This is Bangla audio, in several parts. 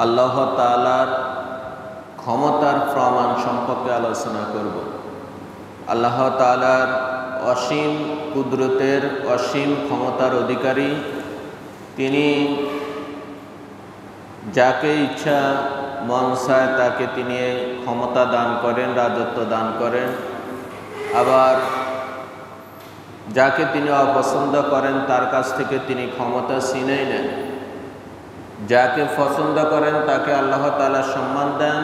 আল্লাহ তাআলার ক্ষমতার প্রমাণ সম্পর্কে আলোচনা করব। আল্লাহ তাআলার অসীম কুদরতের অসীম ক্ষমতার অধিকারী। তিনি যাকে ইচ্ছা মন চায় তাকে তিনি ক্ষমতা দান করেন, রাজত্ব দান করেন। আবার যাকে তিনি অপছন্দ করেন তার কাছ থেকে তিনি ক্ষমতা ছিনিয়ে নেন। যাকে পছন্দ করেন তাকে আল্লাহ তাআলা সম্মান দেন,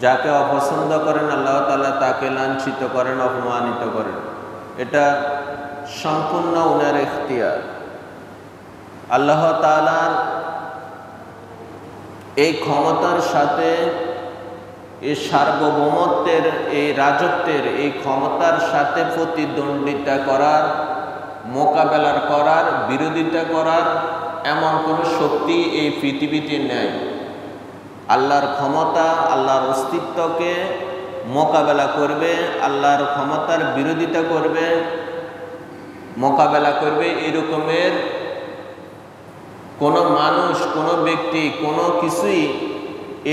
যাকে অপছন্দ করেন আল্লাহ তাআলা তাকে লাঞ্ছিত করেন, অপমানিত করেন। এটা সম্পূর্ণ উনার ইখতিয়ার। আল্লাহ তাআলার এই ক্ষমতার সাথে এই সার্বভৌমত্বের, এই রাজত্বের এই ক্ষমতার সাথে প্রতিদ্বন্দ্বিতা করার, মোকাবেলার করার, বিরোধিতা করার এমন কোনো শক্তি এই পৃথিবীতে নেই। আল্লাহর ক্ষমতা আল্লাহর অস্তিত্বকে মোকাবেলা করবে, আল্লাহর ক্ষমতার বিরোধিতা করবে, মোকাবেলা করবে, এরকমের কোনো মানুষ, কোনো ব্যক্তি, কোনো কিছুই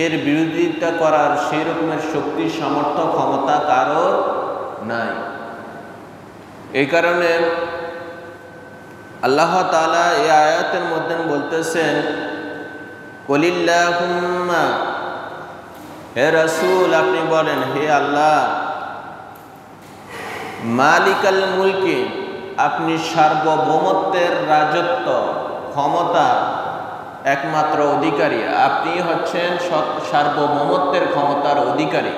এর বিরোধিতা করার সেই রকমের শক্তি, সামর্থ্য, ক্ষমতা কারোর নাই। এই কারণে আল্লাহ তাআলা এই আয়াতের মধ্যে বলতেছেন, কুলিল্লাহুম্মা, হে রাসূল আপনি বলেন, হে আল্লাহ, মালিকাল মুলকি, আপনি সার্বভৌমত্বের রাজত্ব ক্ষমতা একমাত্র অধিকারী, আপনি হচ্ছেন সার্বভৌমত্বের ক্ষমতার অধিকারী।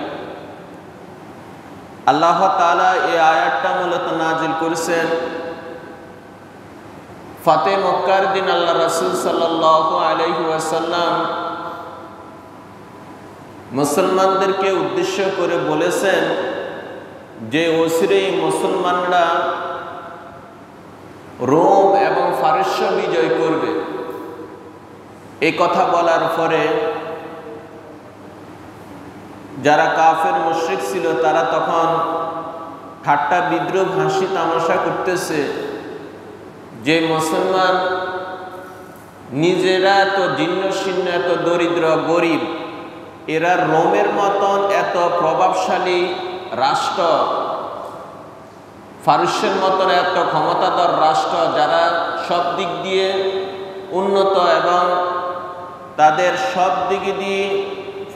আল্লাহ তাআলা এই আয়াতটা মূলত নাজিল করেছেন ফাতে মক্কার দিন। আল্লাহ রাসূল সাল্লাল্লাহু আলাইহি ওয়াসাল্লাম মুসলমানদেরকে উদ্দেশ্য করে বলেছেন যে অচিরেই মুসলমানরা রোম এবং ফারস্য বিজয় করবে। এই কথা বলার পরে যারা কাফের মুশরিক ছিল তারা তখন ঠাট্টা বিদ্রুপ, হাসি তামাশা করতেছে যে মুসলমান নিজেরা এত জীর্ণশীর্ণ, এত দরিদ্র, গরিব, এরা রোমের মতন এত প্রভাবশালী রাষ্ট্র, ফারস্যের মতন এত ক্ষমতাধর রাষ্ট্র, যারা সব দিক দিয়ে উন্নত এবং তাদের সব দিক দিয়ে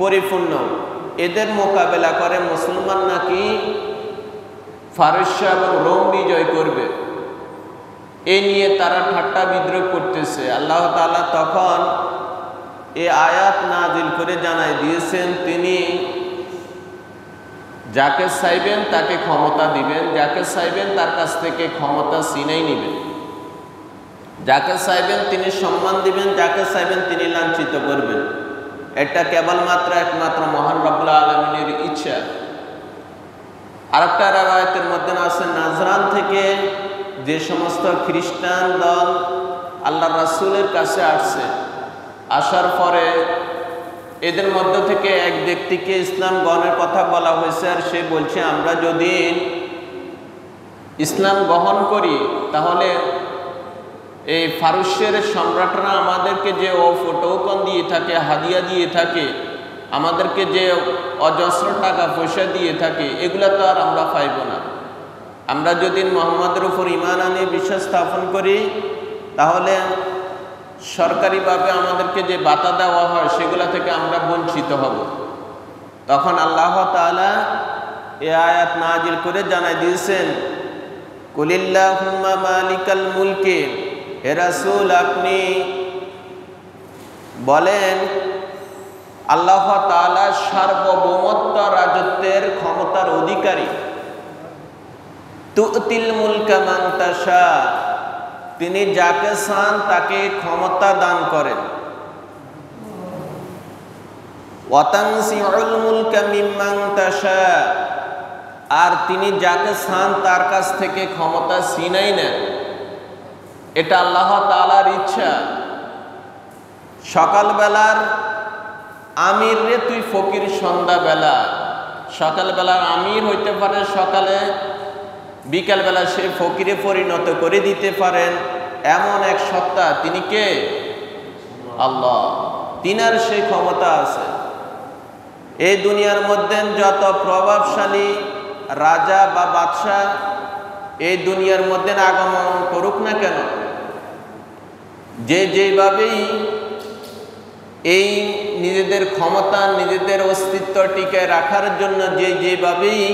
পরিপূর্ণ, এদের মোকাবেলা করে মুসলমান নাকি ফারস্য এবং রোম বিজয় করবে। এই নিয়ে তারা ঠাট্টা বিদ্রুপ করতেছে। আল্লাহ তাআলা তখন এই আয়াত নাজিল করে জানাই দিয়েছেন, তিনি যাকে চাইবেন তাকে ক্ষমতা দিবেন, যাকে চাইবেন তার কাছ থেকে ক্ষমতা ছিনিয়ে নেবেন, যাকে চাইবেন তিনি সম্মান দিবেন, যাকে চাইবেন তিনি লাঞ্ছিত করবেন। এটা কেবলমাত্র একমাত্র মহান রব্বুল আলামিনের ইচ্ছা। আরেকটা রাওয়ায়াতের মধ্যে আছে, নাজরান থেকে যে সমস্ত খ্রিস্টান দল আল্লাহ রাসূলের কাছে আসছে, আসার পরে এদের মধ্য থেকে এক ব্যক্তিকে ইসলাম গ্রহণের কথা বলা হয়েছে। আর সে বলছে, আমরা যদি ইসলাম গ্রহণ করি তাহলে এই ফারস্যের সম্রাটরা আমাদেরকে যে টোকন দিয়ে থাকে, হাদিয়া দিয়ে থাকে, আমাদেরকে যে অজস্র টাকা পয়সা দিয়ে থাকে, এগুলা তো আর আমরা পাইব না। আমরা যদি মুহাম্মাদের উপর ঈমান আনি, বিশ্বাস স্থাপন করি, তাহলে সরকারিভাবে আমাদেরকে যে ভাতা দেওয়া হয় সেগুলা থেকে আমরা বঞ্চিত হব। তখন আল্লাহ তাআলা এই আয়াত নাজিল করে জানাই দিয়েছেন, কুলিল্লাহুম্মা মালিকাল মুলকি, হে রাসূল আপনি বলেন আল্লাহ তাআলা সার্বভৌমত্ব রাজত্বের ক্ষমতার অধিকারী। তুতিল মুলকা মান তাশা, তিনি যাকে চান তাকে ক্ষমতা দান করেন। ওয়া তানসিউল মুলকা মিম্মান তাশা, আর তিনি যাকে চান তার কাছ থেকে ক্ষমতা ছিনিয়ে নেন। এটা আল্লাহ তাআলার ইচ্ছা। সকালবেলার আমির রে তুই ফকির সন্ধ্যাবেলা, সকালবেলার আমির হইতে পারে, সকালে বিকালবেলা সে ফকিরে পরিণত করে দিতে পারেন এমন এক সত্তা, তিনি কে? আল্লাহ। তিনার সেই ক্ষমতা আছে। এই দুনিয়ার মধ্যে যত প্রভাবশালী রাজা বা বাদশাহ এই দুনিয়ার মধ্যে আগমন করুক না কেন, যে যেভাবেই এই নিজেদের ক্ষমতা নিজেদের অস্তিত্ব টিকে রাখার জন্য যে যেভাবেই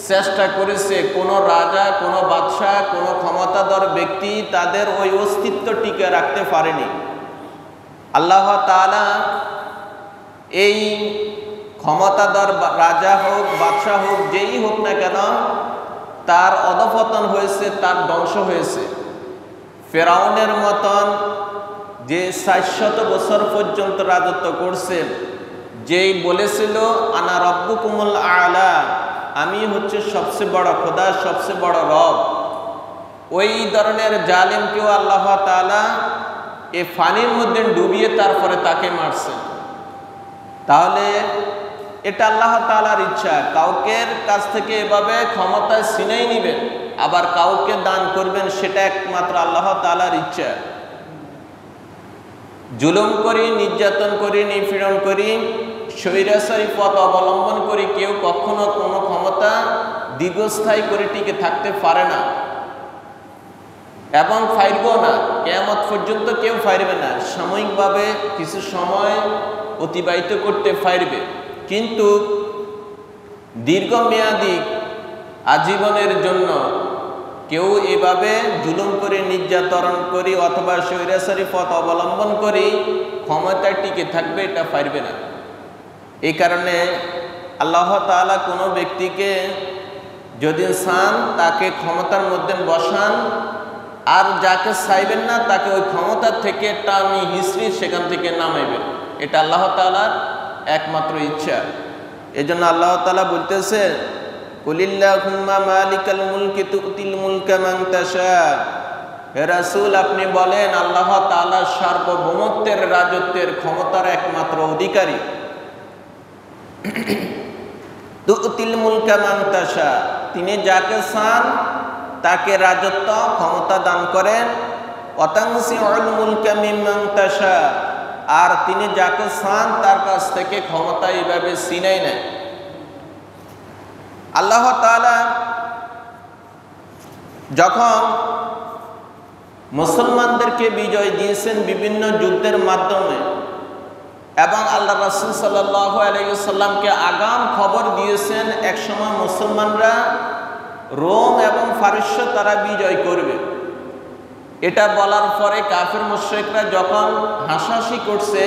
চেষ্টা করেছে, কোনো রাজা কোনো বাদশাহ কোনো ক্ষমতাধর ব্যক্তি তাদের ওই অস্তিত্ব টিকে রাখতে পারেনি। আল্লাহ তাআলা এই ক্ষমতাধর রাজা হোক বাদশাহ হোক যেই হোক না কেন তার অধঃপতন হয়েছে, তার ধ্বংস হয়েছে। ফেরাউনের মতন যে 400 বছর পর্যন্ত রাজত্ব করছে, যেই বলেছিল আনা রব্বুকুমুল আলা, আমি হচ্ছে সবচেয়ে বড় খোদা সবচেয়ে বড় রব, ওই ধরনের জালেমকেও আল্লাহ তাআলা এই ফানির মধ্যে ডুবিয়ে তারপরে তাকে মারছেন। তাহলে এটা আল্লাহ তাআলার ইচ্ছা, কাউকে কাছ থেকে এভাবে ক্ষমতায় ছিনাই নিবেন আবার কাউকে দান করবেন, সেটা একমাত্র আল্লাহ তাআলার ইচ্ছা। জুলুম করি, নির্যাতন করি, নিপীড়ন করি, স্বৈরাচারী পথ অবলম্বন করি কেউ কখনো কোনো ক্ষমতা দীর্ঘস্থায়ী করে টিকে থাকতে পারে না এবং পারবেও না। কিয়ামত পর্যন্ত কেউ পারবে না। সাময়িকভাবে কিছু সময় অতিবাহিত করতে পারবে, কিন্তু দীর্ঘমেয়াদী আজীবনের জন্য কেউ এভাবে জুলুম করে নির্যাতন করি অথবা স্বৈরাচারী পথ অবলম্বন করি ক্ষমতায় টিকে থাকবে, এটা পারবে না। এই কারণে আল্লাহ তাআলা কোনো ব্যক্তিকে যদি চান তাকে ক্ষমতার মধ্যে বসান, আর যাকে চাইবেন না তাকে ওই ক্ষমতা থেকে টানি হিসড়ি সেখান থেকে নামাইবেন। এটা আল্লাহ তাআলার একমাত্র ইচ্ছা। এজন্য আল্লাহ তাআলা বলতেছে কুলিল্লাহুম্মা মালিকাল মুলকি তুতিল মুলকা মান তাশা, হে রাসূল আপনি বলেন আল্লাহ তাআলা সার্বভৌমত্বের রাজত্বের ক্ষমতার একমাত্র অধিকারী। তুতিল মুলকা মান তাশা, তিনি যাকে চান তাকে রাজত্ব ক্ষমতা দান করেন। ওয়াতানসিউল মুলকা মিম্মান তাশা, আর তিনি যাকে চান তার কাছ থেকে ক্ষমতা এইভাবে ছিনাই নেয়। আল্লাহ তাআলা যখন মুসলমানদেরকে বিজয় দিয়েছেন বিভিন্ন যুদ্ধের মাধ্যমে এবং আল্লাহ রাসূল সাল্লাল্লাহু আলাইহি ওয়াসাল্লামকে আগাম খবর দিয়েছেন একসময় মুসলমানরা রোম এবং ফারস্য তারা বিজয় করবে। এটা বলার পরে কাফির মুশরিকরা যখন হাসাহাসি করছে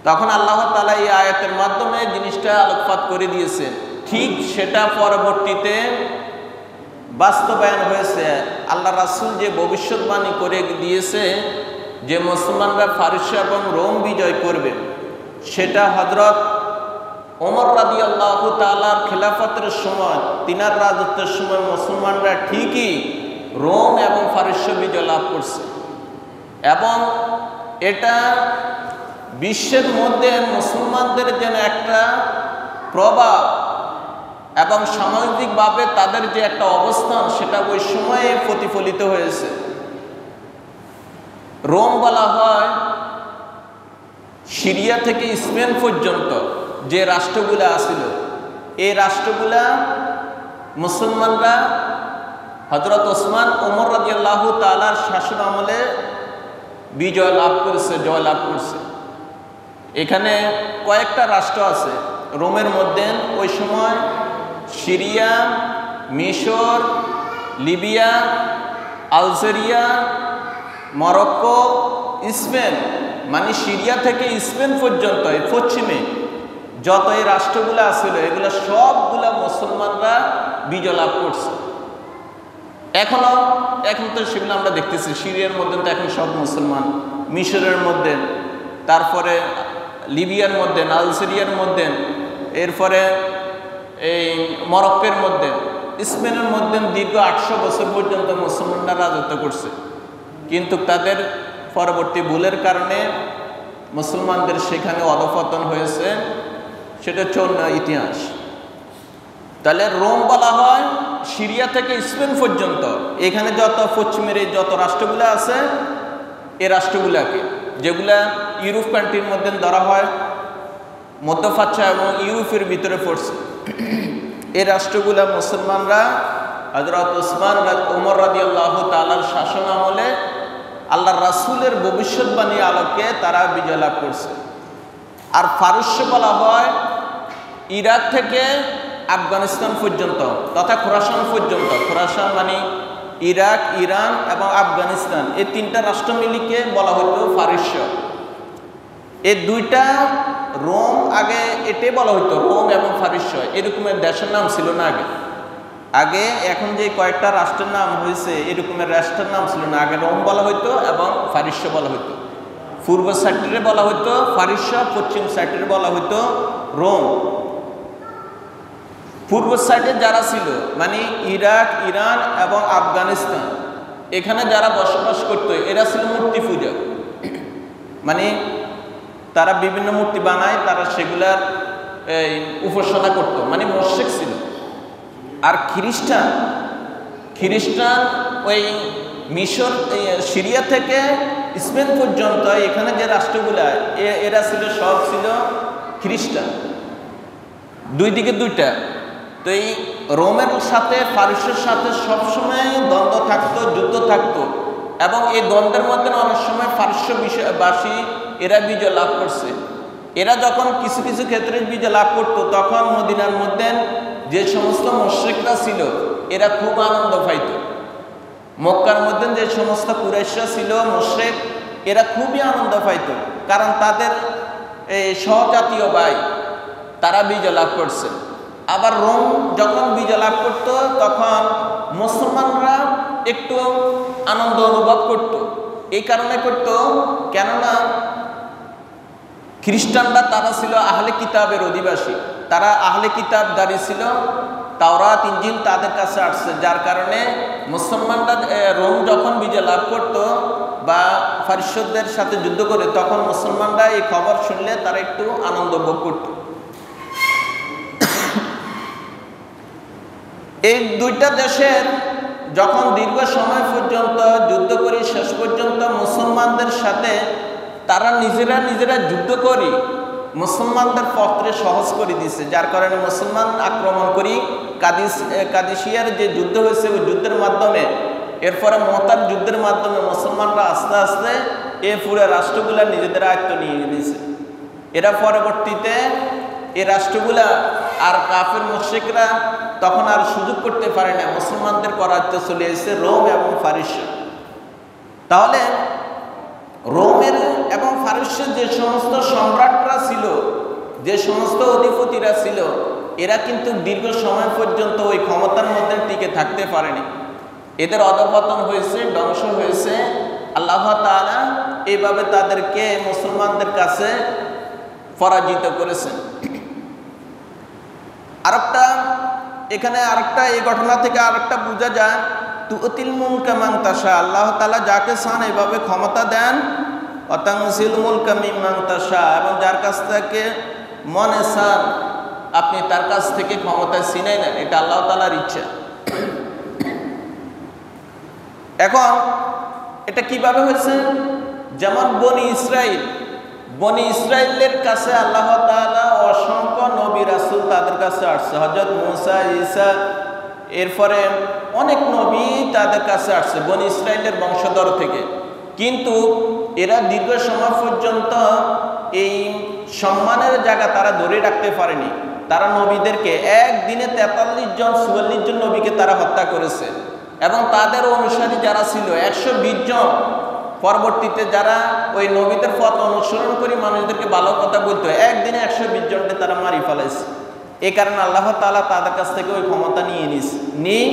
তখন আল্লাহ তাআলা এই আয়াতের মাধ্যমে জিনিসটা আলোকপাত করে দিয়েছেন। ঠিক সেটা পরবর্তীতে বাস্তবায়ন হয়েছে। আল্লাহ রাসূল যে ভবিষ্যৎবাণী করে দিয়েছে যে মুসলমানরা ফারস্য এবং রোম বিজয় করবে, সেটা হযরত ওমর রাদিয়াল্লাহু তাআলার খেলাফতের সময়, তিনার রাজত্বের সময় মুসলমানরা ঠিকই রোম এবং ফারস্য বিজয় লাভ করছে এবং এটা বিশ্বের মধ্যে মুসলমানদের যেন একটা প্রভাব এবং সামাজিকভাবে তাদের যে একটা অবস্থান সেটা ওই সময়ে প্রতিফলিত হয়েছে। রোম বলা হয় সিরিয়া থেকে স্পেন পর্যন্ত যে রাষ্ট্রগুলা আছিল, এই রাষ্ট্রগুলা মুসলমানরা হযরত ওসমান ওমর রাদিয়াল্লাহু তাআলার শাসন আমলে বিজয় লাভ করেছে, জয় লাভ করছে। এখানে কয়েকটা রাষ্ট্র আছে রোমের মধ্যে। ওই সময় সিরিয়া, মিশর, লিবিয়া, আলজেরিয়া, মরক্কো, স্পেন, মানে সিরিয়া থেকে স্পেন পর্যন্ত পশ্চিমে যত এই রাষ্ট্রগুলো আছিল এগুলো সবগুলা মুসলমানরা বিজয় লাভ করছে। এখন তো সেগুলো আমরা দেখতেছি। সিরিয়ার মধ্যে তো এখন সব মুসলমান, মিশরের মধ্যে, তারপরে লিবিয়ার মধ্যে, আলজেরিয়ার মধ্যে, এরপরে এই মরক্কোর মধ্যে, স্পেনের মধ্যে দীর্ঘ 800 বছর পর্যন্ত মুসলমানরা রাজত্ব করছে। কিন্তু তাদের পরবর্তী ভুলের কারণে মুসলমানদের সেখানে অধঃপতন হয়েছে, সেটা হচ্ছে অন্য ইতিহাস। তাহলে রোম বলা হয় সিরিয়া থেকে স্পেন পর্যন্ত, এখানে যত পশ্চিমের যত রাষ্ট্রগুলো আছে এই রাষ্ট্রগুলাকে, যেগুলা ইউরোপ কান্ট্রির মধ্যে ধরা হয়, মধ্যপ্রাচ্য এবং ইউরোপের ভিতরে পড়ছে। এই রাষ্ট্রগুলা মুসলমানরা হযরত ওসমান ওমর রাদিয়াল্লাহু তাআলার শাসন আমলে আল্লাহর রাসূলের ভবিষ্যৎবাণী আলোকে তারা বিজয় লাভ করছে। আর ফারস্য বলা হয় ইরাক থেকে আফগানিস্তান পর্যন্ত তথা খোরাসান পর্যন্ত। খোরাসান মানে ইরাক, ইরান এবং আফগানিস্তান, এই তিনটা রাষ্ট্র মিলিকে বলা হতো ফারস্য। এই দুইটা রোম, আগে এটাই বলা হতো রোম এবং ফারস্য, এরকমের দেশের নাম ছিল না আগে। আগে এখন যে কয়েকটা রাষ্ট্রের নাম হয়েছে এরকমের রাষ্ট্রের নাম ছিল না। আগে রোম বলা হতো এবং ফারস্য বলা হতো। পূর্ব সাইডে বলা হতো ফারস্য, পশ্চিম সাইডে বলা হতো রোম। পূর্ব সাইডে যারা ছিল মানে ইরাক, ইরান এবং আফগানিস্তান, এখানে যারা বসবাস করতো এরা ছিল মূর্তি পূজক। মানে তারা বিভিন্ন মূর্তি বানায়, তারা সেগুলার উপাসনা করত, মানে মুশরিক ছিল। আর খ্রিস্টান ওই মিশর, সিরিয়া থেকে স্পেন পর্যন্ত এখানে যে রাষ্ট্রগুলা এরা ছিল সব ছিল খ্রিস্টান। দুই দিকে দুইটা। তো এই রোমের সাথে ফারস্যের সাথে সবসময় দ্বন্দ্ব থাকতো, যুদ্ধ থাকতো, এবং এই দ্বন্দ্বের মধ্যে অনেক সময় ফারস্য বাসী এরা বিজয় লাভ করছে। এরা যখন কিছু কিছু ক্ষেত্রে বিজয় লাভ করতো তখন মদিনার মধ্যে যে সমস্ত মুশরিকরা ছিল এরা খুব আনন্দ পাইত। মক্কার মধ্যে যে সমস্ত কুরাইশরা ছিল মুশরিক, এরা খুবই আনন্দ পাইত, কারণ তাদের এই সহজাতীয় ভাই তারা বিজয় লাভ করছে। আবার রোম যখন বিজয় লাভ করত তখন মুসলমানরা একটু আনন্দ অনুভব করত। এই কারণে করত, কেননা খ্রিস্টানরা তারা ছিল আহলে কিতাবের অধিবাসী, তারা আহলে কিতাবদারি ছিল, তাওরাত ইনজিল তাদের কাছে আসছে। যার কারণে মুসলমানরা রোম যখন বিজয় লাভ করত বা ফারস্যদের সাথে যুদ্ধ করে, তখন মুসলমানরা এই খবর শুনলে তারা একটু আনন্দ ভোগ করত। এই দুইটা দেশের যখন দীর্ঘ সময় পর্যন্ত যুদ্ধ করি, শেষ পর্যন্ত মুসলমানদের সাথে তারা নিজেরা যুদ্ধ করি মুসলমানদের পত্রে সহজ করে দিয়েছে। যার কারণে মুসলমান আক্রমণ করি কাদিসিয়ার যে যুদ্ধ হয়েছে ওই যুদ্ধের মাধ্যমে, এরপরে মতার যুদ্ধের মাধ্যমে মুসলমানরা আস্তে আস্তে এই পুরো রাষ্ট্রগুলা নিজেদের আয়ত্ত নিয়ে নিয়েছে। এরা পরবর্তীতে এই রাষ্ট্রগুলা আর কাফের মুশরিকরা তখন আর সুযোগ করতে পারে না, মুসলমানদের করায়ত্তে চলে এসেছে রোম এবং ফারস্য। তাহলে রোমের এবং ফারস্যের যে সমস্ত সম্রাটরা ছিল, যে সমস্ত অধিপতিরা ছিল, এরা কিন্তু দীর্ঘ সময় পর্যন্ত ওই ক্ষমতার মধ্যে টিকে থাকতে পারেনি। এদের অধঃপতন হয়েছে, ধ্বংস হয়েছে। আল্লাহ তাআলা এইভাবে তাদেরকে মুসলমানদের কাছে পরাজিত করেছেন। এখানে আরেকটা এই ঘটনা থেকে আরেকটা বোঝা যায়, তুতিল মুলকা মান তাশা, আল্লাহ তাআলা যাকে চান এইভাবে ক্ষমতা দেন। অতানজিল মুলকা মিম্মান তাশা, এবং যার কাছ থেকে মনে চান আপনি তার কাছ থেকে ক্ষমতা ছিনাই নেন, এটা আল্লাহ তাআলার ইচ্ছা। এখন এটা কিভাবে হয়েছে? যেমন বনি ইসরাইলের কাছে আল্লাহ তাআলা অসংখ্য নবী রাসূল তাদের কাছে আসছে, হযরত মুসা, ঈসা, এরপরে অনেক নবী তাদের কাছে আসছে বনি ইসরাইলের বংশধর থেকে। কিন্তু এরা দীর্ঘ সময় পর্যন্ত এই সম্মানের জায়গা তারা ধরে রাখতে পারেনি। তারা নবীদেরকে একদিনে 43 জন 44 জন নবীকে তারা হত্যা করেছে, এবং তাদের অনুসারী যারা ছিল 120 জন, পরবর্তীতে যারা ওই নবীদের পথ অনুসরণ করে মানুষদেরকে ভালো কথা বলতো, একদিনে 120 জনকে তারা মারি ফেলাইছে। এই কারণে আল্লাহ তাআলা তাদের কাছ থেকে ওই ক্ষমতা নিয়ে নিয়ে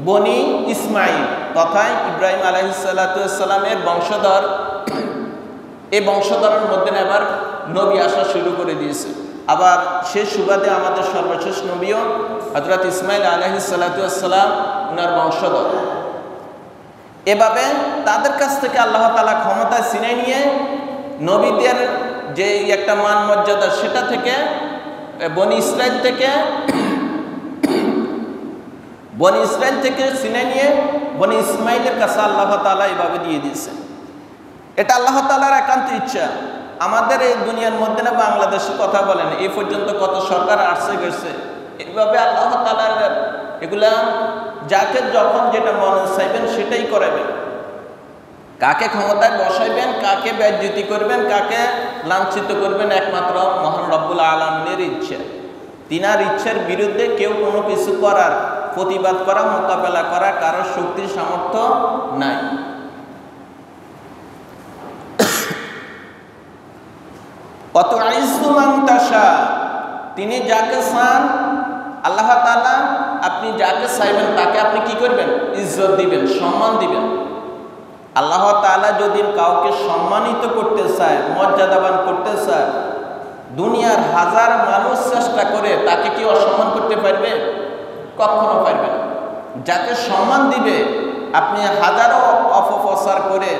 বনি ইসমাইল তথা ইব্রাহিম আলাইহিস সালাতু ওয়াস সালামের বংশধর, এই বংশধরের মধ্যে এবার নবী আসা শুরু করে দিয়েছে। আবার সে সুবাদে আমাদের সর্বশেষ নবীও হযরত ইসমাইল আলাইহিস সালাতু ওয়াস সালাম ওনার বংশধর। এভাবে তাদের কাছ থেকে আল্লাহ তাআলা ক্ষমতা ছিনিয়ে নিয়ে নবীদের যে একটা মান মর্যাদা সেটা থেকে বনি ইসরাইল থেকে ছিনিয়ে নিয়ে বনি ইসমাইলের কাছে আল্লাহ তাআলা এভাবে দিয়ে দিয়েছেন। এটা আল্লাহ তাআলার একান্ত ইচ্ছা। আমাদের এই দুনিয়ার মধ্যে না বাংলাদেশের কথা বলেন, এই পর্যন্ত কত সরকার আসছে গেছে, এইভাবে আল্লাহ তাআলার এগুলা যাকে যখন যেটা মনে চাইবেন সেটাই করাবেন। কাকে ক্ষমতায় বসাইবেন, কাকে বেজ্জতি করবেন, কাকে লাঞ্ছিত করবেন, একমাত্র মহান রব্বুল আলামিনের ইচ্ছা। তিনার ইচ্ছার বিরুদ্ধে কেউ কোনো কিছু করার, প্রতিবাদ করা, মোকাবেলা করা কারোর শক্তির সামর্থ্য নাই। কত আইসু মান তাশা, তিনি যাকে চান আল্লাহ তাআলা, আপনি যাকে চাইবেন তাকে আপনি কি করবেন? ইজ্জত দিবেন, সম্মান দিবেন। আল্লাহ তাআলা যদি কাউকে সম্মানিত করতে চায়, মর্যাদাবান করতে চায়, দুনিয়ার হাজার মানুষ চেষ্টা করে তাকে কি অসম্মান করতে পারবে? কখনো পারবে না। যাকে সম্মান দিবে আপনি হাজারো অপপ্রচার করে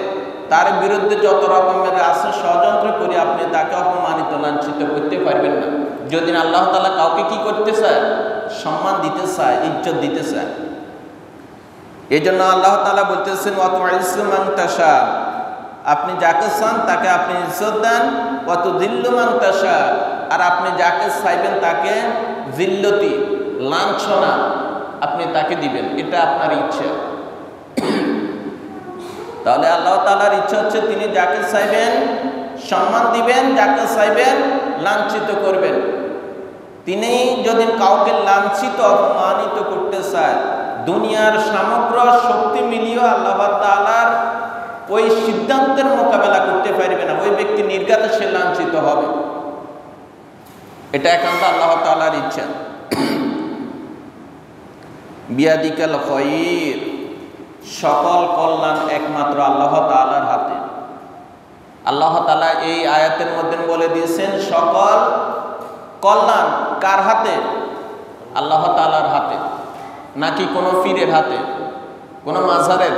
তার বিরুদ্ধে যত রকমের আছে ষড়যন্ত্র করে আপনি তাকে অপমানিত, লাঞ্ছিত করতে পারবেন না। যদি আল্লাহ তাআলা কাউকে কি করতে চায়? সম্মান দিতে চায়, ইজ্জত দিতে চায়। এই জন্য আল্লাহ তাআলা বলতেছেন ওয়া তুইজ্জু মান তাশা, আপনি যাকে চান তাকে আপনি ইজ্জত দেন। ওয়া তুযিল্লু মান তাশা, আর আপনি যাকে চাইবেন তাকে জিল্লতি, লাঞ্ছনা আপনি তাকে দিবেন। এটা আপনার ইচ্ছা। তাহলে আল্লাহ তাআলার ইচ্ছা হচ্ছে তিনি যাকে চাইবেন সম্মান দিবেন, যাকে চাইবেন লাঞ্ছিত করবেন। তিনি যদি কাউকে লাঞ্ছিত, অপমানিত করতে চায়, দুনিয়ার সমগ্র শক্তি মিলিয়েও আল্লাহ তাআলার ওই সিদ্ধান্তের মোকাবেলা করতে পারবে না। ওই ব্যক্তি নির্ঘাতে সে লাঞ্ছিত হবে। এটা একান্ত আল্লাহ তাআলার ইচ্ছা। বিয়াদিকাল খায়র, সকল কল্যাণ একমাত্র আল্লাহ তাআলার হাতে। আল্লাহ তাআলা এই আয়াতের মধ্যে বলে দিয়েছেন সকল কল্যাণ কার হাতে? আল্লাহ তাআলার হাতে। নাকি কোনো পীরের হাতে, কোনো মাজারের?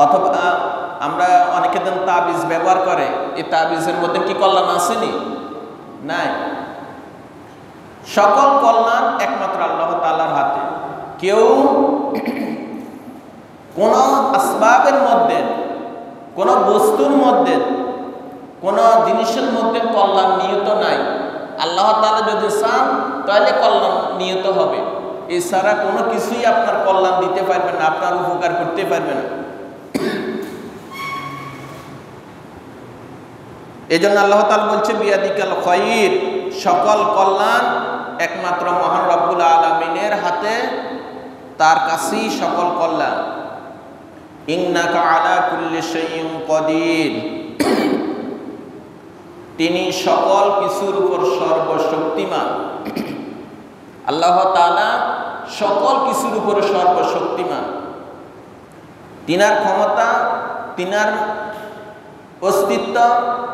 অথবা আমরা অনেকে দিন তাবিজ ব্যবহার করে, এই তাবিজের মধ্যে কি কল্যাণ আসেনি? নাই। সকল কল্যাণ একমাত্র আল্লাহ তাআলার হাতে। কেউ কোন আসবাবের মধ্যে, কোন বস্তুর মধ্যে, কোন জিনিসের মধ্যে কল্যাণ নিহিত নাই। আল্লাহ তাআলা যদি চান তাহলে কল্যাণ নিহিত হবে। এছাড়া কোনো কিছুই আপনার কল্যাণ দিতে পারবে না, আপনার উপকার করতে পারবে না। এই জন্য আল্লাহ তাআলা বলছে বিয়াদিকাল খায়র, সকল কল্যাণ একমাত্র মহান রব্বুল আলামিনের হাতে, তার কাছেই সকল কল্যাণ। ইন্নাকা আলা কুল্লি শাইইন কাদির, তিনি সকল কিছুর উপর সর্বশক্তিমান। আল্লাহ তাআলা সকল কিছুর উপর সর্বশক্তিমান। তিনার ক্ষমতা, তিনার অস্তিত্ব,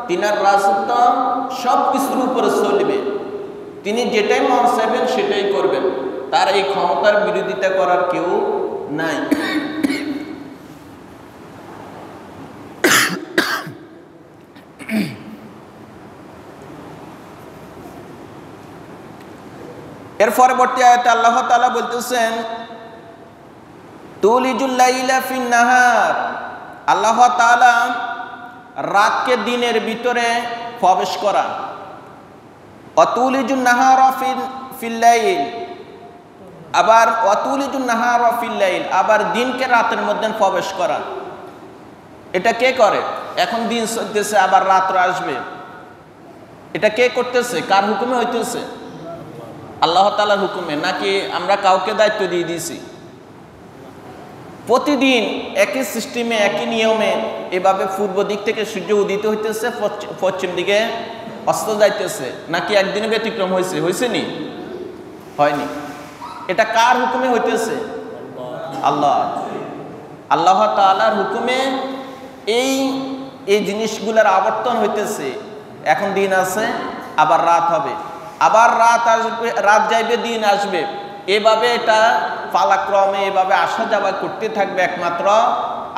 তিনার রাজত্ব সব কিছুর উপরে চলবে। তিনি যেটাই মন চাইবেন সেটাই করবেন। তার এই ক্ষমতার বিরোধিতা করার কেউ নাই। এর পরবর্তী আয়াতে আল্লাহ তাআলা বলতেছেন তুলিজুল লাইলা ফিন নাহার, আল্লাহ তাআলা রাতকে দিনের ভিতরে প্রবেশ করা। অতুলিজুন নাহারা ফিল লাইল, আবার অতুলিজুন নাহারা ফিল লাইল, আবার দিনকে রাতের মধ্যে প্রবেশ করা। এটা কে করে? এখন দিন চলতেছে, আবার রাত্র আসবে। এটা কে করতেছে? কার হুকুমে হইতেছে? আল্লাহ তাআলার হুকুমে। নাকি আমরা কাউকে দায়িত্ব দিয়ে দিয়েছি? প্রতিদিন একই সিস্টেমে, একই নিয়মে এভাবে পূর্ব দিক থেকে সূর্য উদিত হইতেছে, পশ্চিম দিকে অস্ত যাইতেছে। নাকি একদিনে ব্যতিক্রম হয়েছে? হয়েছে নি? হয়নি। এটা কার হুকুমে হইতেছে? আল্লাহ। আল্লাহ তাআলার হুকুমে এই জিনিসগুলোর আবর্তন হইতেছে। এখন দিন আছে, আবার রাত হবে, আবার রাত আসবে, রাত যাইবে, দিন আসবে। এভাবে এটা পালাক্রমে এভাবে আসা যাওয়া করতে থাকবে একমাত্র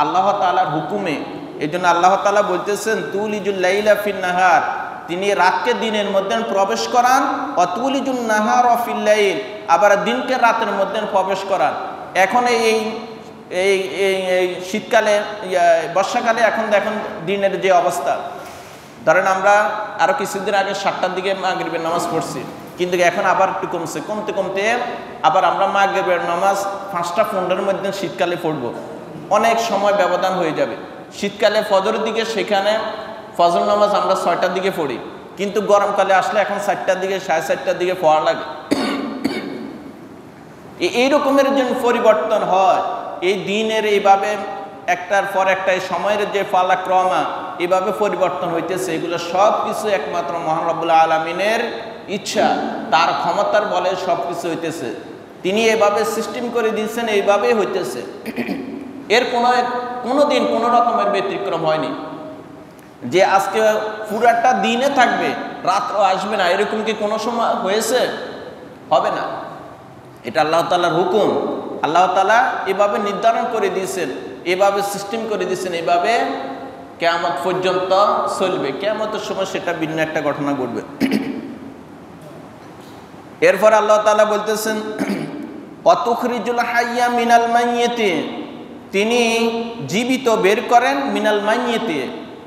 আল্লাহ তাআলার হুকুমে। এই জন্য আল্লাহ তাআলা বলতেছেন তুলিজুল লাইলা ফিন নাহার, তিনি রাতকে দিনের মধ্যে প্রবেশ করান। অতুলিজুন নাহারা ফিল লাইল, আবার দিনকে রাতের মধ্যে প্রবেশ করান। এখন এই শীতকালে, বর্ষাকালে এখন দেখুন দিনের যে অবস্থা, ধরেন আমরা আরও কিছুদিন আগে 7টার দিকে মাগরিবের নামাজ পড়ছি, কিন্তু এখন আবার একটু কমছে, কমতে কমতে আবার আমরা মাগরিবের নামাজ 5:15 মধ্যে শীতকালে পড়ব। অনেক সময় ব্যবধান হয়ে যাবে। শীতকালে ফজরের দিকে সেখানে ফজর নামাজ আমরা 6টার দিকে পড়ি, কিন্তু গরমকালে আসলে এখন 4টার দিকে 4:30টার দিকে পড়া লাগে। এই রকমের যে পরিবর্তন হয়, এই দিনের এইভাবে একটার পর একটা সময়ের যে পালাক্রমা এইভাবে পরিবর্তন হইতেছে, এগুলো সব কিছু একমাত্র মহান রব্বুল আলামিনের ইচ্ছা, তার ক্ষমতার বলে সব কিছু হইতেছে। তিনি এভাবে সিস্টেম করে দিয়েছেন, এইভাবেই হইতেছে। এর কোনো দিন কোনো রকমের ব্যতিক্রম হয়নি যে আজকে পুরাটা দিনে থাকবে, রাত্র আসবে না, এরকম কি কোনো সময় হয়েছে? হবে না। এটা আল্লাহ তাআলার হুকুম। আল্লাহ তাআলা এভাবে নির্ধারণ করে দিয়েছেন, এভাবে সিস্টেম করে দিয়েছেন, এভাবে কিয়ামত পর্যন্ত চলবে। কিয়ামতের সময় সেটা ভিন্ন একটা ঘটনা ঘটবে। এরপর আল্লাহ তাআলা বলতেছেন ওয়াতুখরিজুল হাইয়া মিনাল মাইয়িতি, তিনি জীবিত বের করেন মিনাল মাইয়িতি,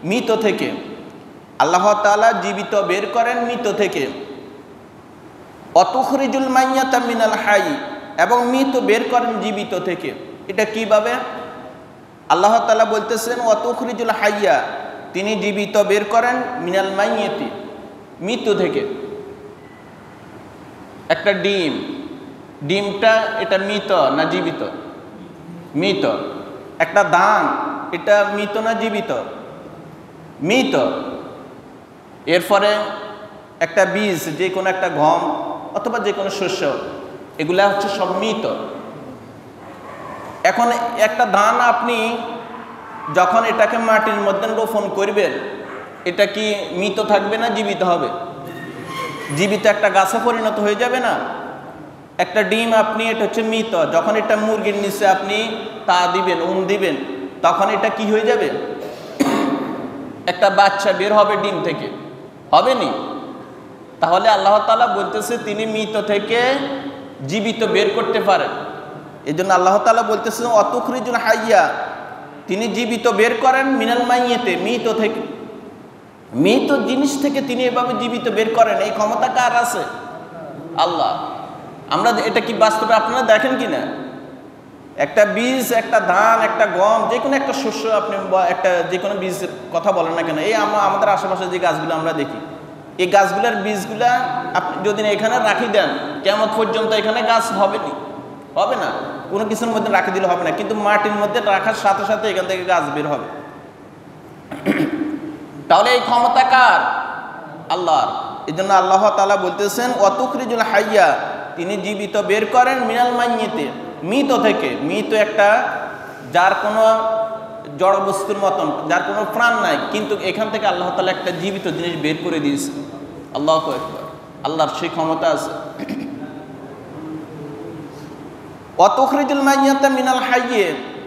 মৃত থেকে। আল্লাহ তাআলা জীবিত বের করেন মৃত থেকে। ওয়াতুখরিজুল মাইয়াতা মিনাল হাই, এবং মৃত বের করেন জীবিত থেকে। এটা কিভাবে? আল্লাহ তাআলা বলতেছেন ওয়াতুখরিজুল হাইয়া, তিনি জীবিত বের করেন মিনাল মাইয়িতি, মৃত থেকে। একটা ডিমটা এটা মৃত না জীবিত? মৃত। একটা ধান, এটা মৃত না জীবিত? মৃত। এরপরে একটা বীজ, যে কোনো একটা গম অথবা যে কোনো শস্য, এগুলা হচ্ছে সব মৃত। এখন একটা ধান আপনি যখন এটাকে মাটির মধ্যে রোপণ করবেন, এটা কি মৃত থাকবে না জীবিত হবে? জীবিত একটা গাছে পরিণত হয়ে যাবে না? একটা ডিম আপনি, এটা হচ্ছে মৃত, যখন এটা মুরগির নিচে আপনি তা দিবেন, দিবেন, তখন এটা কি হয়ে যাবে? একটা বাচ্চা বের হবে ডিম থেকে, হবে নি? তাহলে আল্লাহ তাআলা বলতেছে তিনি মৃত থেকে জীবিত বের করতে পারেন। এই জন্য আল্লাহ তাআলা বলতেছেন ওয়াতুখরিজুল হাইয়া, তিনি জীবিত বের করেন মিনাল মাইয়িতি, মৃত থেকে। মৃত জিনিস থেকে তিনি এভাবে জীবিত বের করেন, এই ক্ষমতা কার আছে? আল্লাহ। আমরা এটা কি বাস্তবে আপনারা দেখেন কিনা? একটা বীজ, একটা ধান, একটা গম, যে কোনো একটা শস্য, আপনি একটা যে কোনো বীজের কথা বলেন না কেন, এই আমাদের আশেপাশে যে গাছগুলো আমরা দেখি, এই গাছগুলোর বীজগুলা আপনি যদি এখানে রাখি দেন, কিয়ামত পর্যন্ত এখানে গাছ হবে না, কোনো কিছুর মধ্যে রাখি দিলে হবে না, কিন্তু মাটির মধ্যে রাখার সাথে সাথে এখান থেকে গাছ বের হবে। তাহলে এই ক্ষমতা কার? আল্লাহর। এই জন্য আল্লাহ তাআলা বলতেছেন ওয়াতুখরিজুল হাইয়া, তিনি জীবিত বের করেন মিনাল মাইয়িতি, মৃত থেকে। মৃত একটা যার কোনো জড় বস্তুর মতন, যার কোনো প্রাণ নাই, কিন্তু এখান থেকে আল্লাহ তাআলা একটা জীবিত জিনিস বের করে দিয়েছে। আল্লাহু আকবার। আল্লাহর সেই ক্ষমতা আছে। ওয়াতুখরিজুল মাইয়াতা মিনাল হাইয়ে,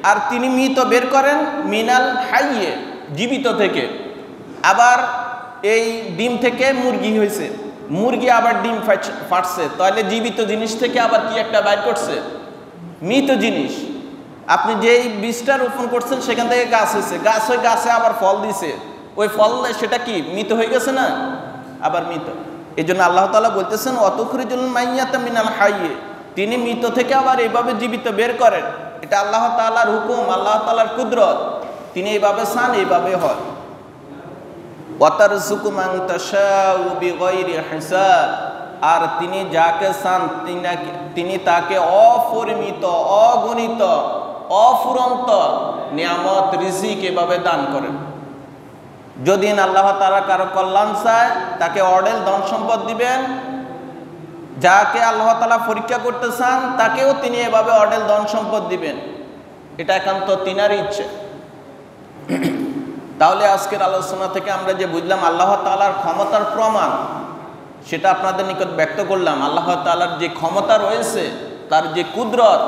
আর তিনি মৃত বের করেন মিনাল হাইয়ে, জীবিত থেকে। আবার এই ডিম থেকে মুরগি হয়েছে, মুরগি আবার ডিম ফাটছে, তাহলে জীবিত জিনিস থেকে আবার কি একটা বাইর করছে? মৃত জিনিস। আপনি যেই বীজটা রোপণ করছেন সেখান থেকে গাছ হয়েছে, গাছ হয়ে গাছে আবার ফল দিছে, ওই ফল সেটা কি মৃত হয়ে গেছে না? আবার মৃত। এই জন্য আল্লাহ তাআলা বলতেছেন ওয়াতুখরিজুল মাইয়াতা মিনাল হাইয়ে, তিনি মৃত থেকে আবার এইভাবে জীবিত বের করেন। এটা আল্লাহ তাআলার হুকুম, আল্লাহ তাআলার কুদরত, তিনি এইভাবে চান, এইভাবে হয়। ওয়াতারযুকু মান তাশাউ বিগাইরি হিসাব, আর তিনি যাকে চান তিনি তাকে অপরিমিত, অগণিত, অফুরন্ত নিয়ামত, রিজিক এভাবে দান করেন। যদি আল্লাহ তাআলা কারো কল্যাণ চায়, তাকে অঢেল ধন সম্পদ দিবেন। যাকে আল্লাহ তাআলা পরীক্ষা করতে চান, তাকেও তিনি এভাবে অঢেল ধন সম্পদ দিবেন। এটা একান্ত তিনারই ইচ্ছে। তাহলে আজকের আলোচনা থেকে আমরা যে বুঝলাম আল্লাহ তাআলার ক্ষমতার প্রমাণ, সেটা আপনাদের নিকট ব্যক্ত করলাম। আল্লাহ তাআলার যে ক্ষমতা রয়েছে, তার যে কুদরত,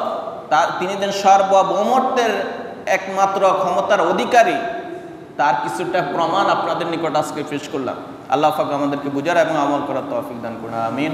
তিনি দেন সার্বভৌমত্বের একমাত্র ক্ষমতার অধিকারী, তার কিছুটা প্রমাণ আপনাদের নিকট আজকে পেশ করলাম। আল্লাহ পাক আমাদেরকে বুঝার এবং আমল করার তৌফিক দান করুন। আমিন।